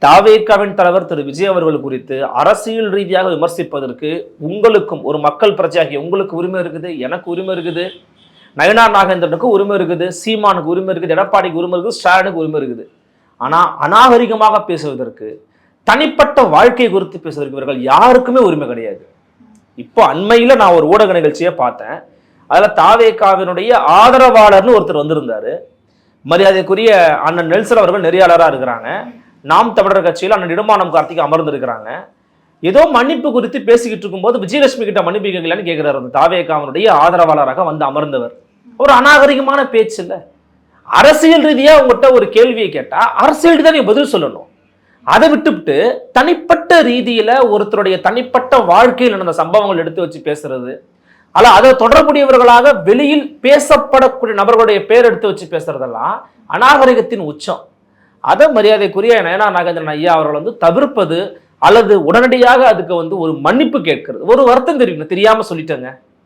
தாவேகாவின் தலைவர் திரு விஜய் அவர்கள் குறித்து அரசியல் ரீதியாக விமர்சிப்பதற்கு உங்களுக்கும் ஒரு மக்கள் பிரஜையாகிய உங்களுக்கு உரிமை இருக்குது, எனக்கு உரிமை இருக்குது, நயனார் நாகேந்திரனுக்கு உரிமை இருக்குது, சீமானுக்கு உரிமை இருக்குது, எடப்பாடிக்கு உரிமை இருக்குது, ஸ்டாலினுக்கு உரிமை இருக்குது. ஆனால் அநாகரிகமாக பேசுவதற்கு, தனிப்பட்ட வாழ்க்கை குறித்து பேசுவதற்கு இவர்கள் யாருக்குமே உரிமை கிடையாது. இப்போ அண்மையில் நான் ஒரு ஊடக நிகழ்ச்சியை பார்த்தேன். அதில் தாவேகாவினுடைய ஆதரவாளர்னு ஒருத்தர் வந்திருந்தாரு. மரியாதைக்குரிய அண்ணன் நெல்சன் அவர்கள் நெறியாளராக இருக்கிறாங்க. நாம் தமிழர் கட்சியில் அண்ணன் இடுமானம் கார்த்திக் அமர்ந்திருக்கிறாங்க. ஏதோ மன்னிப்பு குறித்து பேசிக்கிட்டு இருக்கும்போது விஜயலட்சுமி கிட்ட மன்னிப்பு கேட்கலான்னு கேட்கிறார். அந்த தாவேகாவினுடைய ஆதரவாளராக வந்து அமர்ந்தவர். ஒரு அநாகரிகமான பேச்சு இல்லை. அரசியல் ரீதியாக உங்கள்கிட்ட ஒரு கேள்வியை கேட்டால் அரசியல் ரீதியாக நீங்க பதில் சொல்லணும். அதை விட்டுவிட்டு தனிப்பட்ட ரீதியில ஒருத்தருடைய தனிப்பட்ட வாழ்க்கையில் நடந்த சம்பவங்கள் எடுத்து வச்சு பேசுறது, அல்ல அதை தொடர்புடையவர்களாக வெளியில் பேசப்படக்கூடிய நபர்களுடைய பேர் எடுத்து வச்சு பேசுறதெல்லாம் அநாகரிகத்தின் உச்சம். அதை மரியாதைக்குரிய நயனார் நாகேந்திரன் ஐயா அவர்கள் வந்து தவிர்ப்பது அல்லது உடனடியாக அதுக்கு வந்து ஒரு மன்னிப்பு கேட்கறது, ஒரு வருத்தம் தெரியும், தெரியாம சொல்லிட்டேங்க